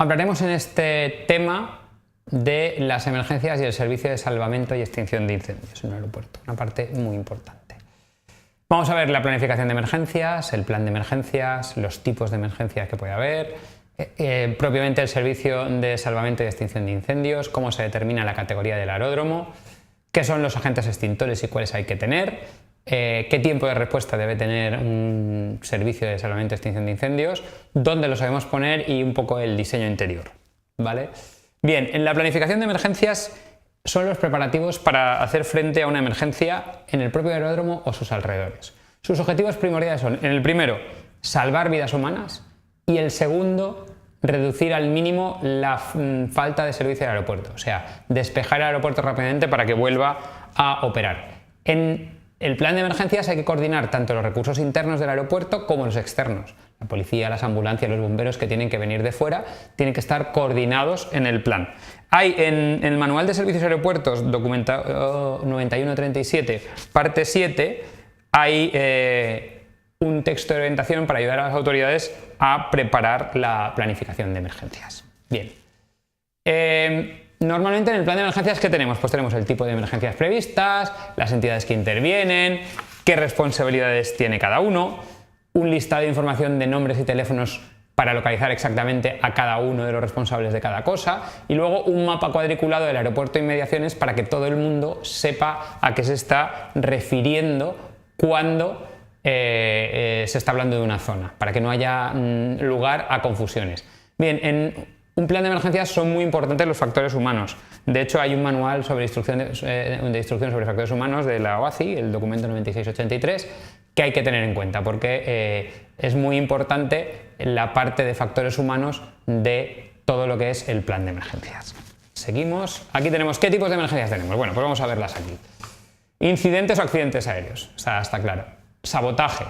Hablaremos en este tema de las emergencias y el servicio de salvamento y extinción de incendios en un aeropuerto, una parte muy importante. Vamos a ver la planificación de emergencias, el plan de emergencias, los tipos de emergencias que puede haber, propiamente el servicio de salvamento y extinción de incendios, cómo se determina la categoría del aeródromo, qué son los agentes extintores y cuáles hay que tener, qué tiempo de respuesta debe tener un servicio de salvamento y extinción de incendios, dónde lo sabemos poner y un poco el diseño interior, ¿vale? Bien, en la planificación de emergencias son los preparativos para hacer frente a una emergencia en el propio aeródromo o sus alrededores. Sus objetivos primordiales son, en el primero, salvar vidas humanas y el segundo, reducir al mínimo la falta de servicio del aeropuerto, o sea, despejar el aeropuerto rápidamente para que vuelva a operar. En el plan de emergencias hay que coordinar tanto los recursos internos del aeropuerto como los externos. La policía, las ambulancias, los bomberos que tienen que venir de fuera tienen que estar coordinados en el plan. Hay en el Manual de Servicios Aeropuertos, documento 9137, parte 7, hay un texto de orientación para ayudar a las autoridades a preparar la planificación de emergencias. Bien. Normalmente en el plan de emergencias, ¿qué tenemos? Pues tenemos el tipo de emergencias previstas, las entidades que intervienen, qué responsabilidades tiene cada uno, un listado de información de nombres y teléfonos para localizar exactamente a cada uno de los responsables de cada cosa y luego un mapa cuadriculado del aeropuerto e inmediaciones para que todo el mundo sepa a qué se está refiriendo cuando se está hablando de una zona, para que no haya lugar a confusiones. Bien, en un plan de emergencias son muy importantes los factores humanos. De hecho, hay un manual sobre instrucción sobre factores humanos de la OACI, el documento 9683, que hay que tener en cuenta porque es muy importante la parte de factores humanos de todo lo que es el plan de emergencias. Seguimos. Aquí tenemos ¿qué tipos de emergencias tenemos? Bueno, pues vamos a verlas aquí. Incidentes o accidentes aéreos, o sea, está claro. Sabotaje,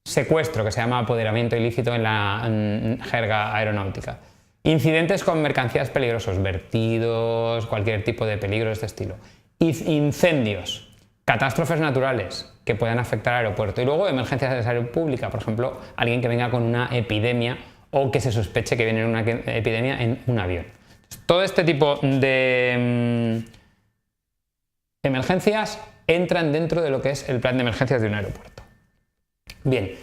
secuestro, que se llama apoderamiento ilícito en la jerga aeronáutica. Incidentes con mercancías peligrosos, vertidos, cualquier tipo de peligro de este estilo. Incendios, catástrofes naturales que puedan afectar al aeropuerto. Y luego emergencias de salud pública, por ejemplo, alguien que venga con una epidemia o que se sospeche que viene una epidemia en un avión. Todo este tipo de emergencias entran dentro de lo que es el plan de emergencias de un aeropuerto. Bien,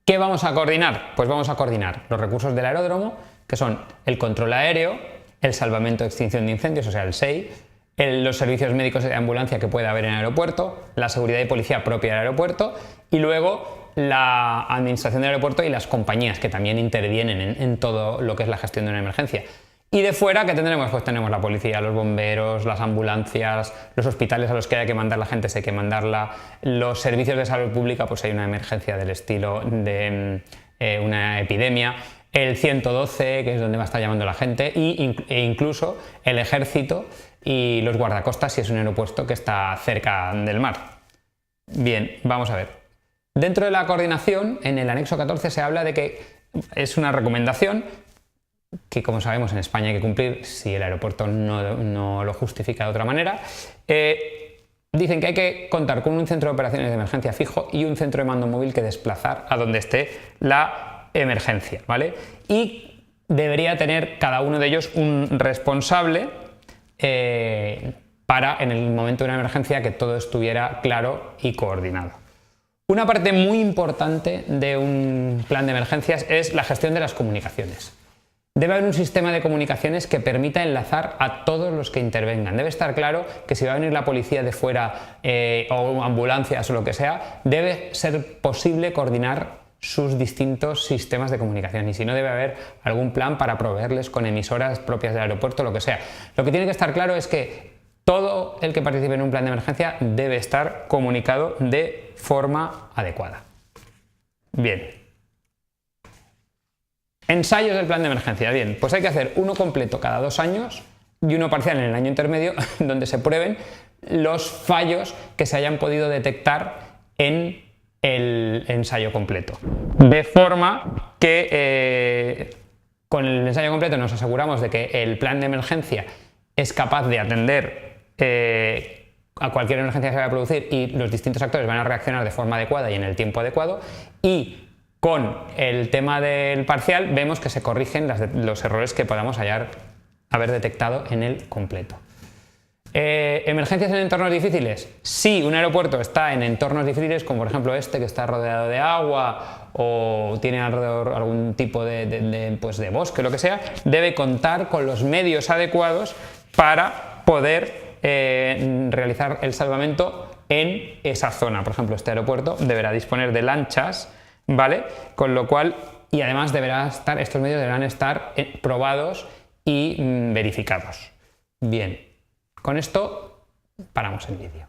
¿qué vamos a coordinar? Pues vamos a coordinar los recursos del aeródromo, que son el control aéreo, el salvamento y extinción de incendios, o sea, el SEI, los servicios médicos de ambulancia que pueda haber en el aeropuerto, la seguridad y policía propia del aeropuerto y luego la administración del aeropuerto y las compañías que también intervienen en todo lo que es la gestión de una emergencia. Y de fuera, ¿qué tendremos? Pues tenemos la policía, los bomberos, las ambulancias, los hospitales a los que hay que mandar la gente, si hay que mandarla, los servicios de salud pública, pues hay una emergencia del estilo de una epidemia, el 112, que es donde va a estar llamando la gente, e incluso el ejército y los guardacostas si es un aeropuerto que está cerca del mar. Bien, vamos a ver. Dentro de la coordinación, en el anexo 14 se habla de que es una recomendación que, como sabemos, en España hay que cumplir si el aeropuerto no lo justifica de otra manera. Dicen que hay que contar con un centro de operaciones de emergencia fijo y un centro de mando móvil que desplazar a donde esté la emergencia, ¿vale? Y debería tener cada uno de ellos un responsable para, en el momento de una emergencia, que todo estuviera claro y coordinado. Una parte muy importante de un plan de emergencias es la gestión de las comunicaciones. Debe haber un sistema de comunicaciones que permita enlazar a todos los que intervengan. Debe estar claro que si va a venir la policía de fuera o ambulancias o lo que sea, debe ser posible coordinar sus distintos sistemas de comunicación y si no debe haber algún plan para proveerles con emisoras propias del aeropuerto, lo que sea. Lo que tiene que estar claro es que todo el que participe en un plan de emergencia debe estar comunicado de forma adecuada. Bien. Ensayos del plan de emergencia. Bien, pues hay que hacer uno completo cada 2 años y uno parcial en el año intermedio donde se prueben los fallos que se hayan podido detectar en el ensayo completo. De forma que con el ensayo completo nos aseguramos de que el plan de emergencia es capaz de atender a cualquier emergencia que se vaya a producir y los distintos actores van a reaccionar de forma adecuada y en el tiempo adecuado y con el tema del parcial vemos que se corrigen los errores que podamos haber detectado en el completo. ¿Emergencias en entornos difíciles? Si un aeropuerto está en entornos difíciles, como por ejemplo este que está rodeado de agua o tiene alrededor algún tipo de bosque o lo que sea, debe contar con los medios adecuados para poder realizar el salvamento en esa zona. Por ejemplo, este aeropuerto deberá disponer de lanchas, ¿vale? Con lo cual, y además estos medios deberán estar probados y verificados. Bien, con esto paramos el vídeo.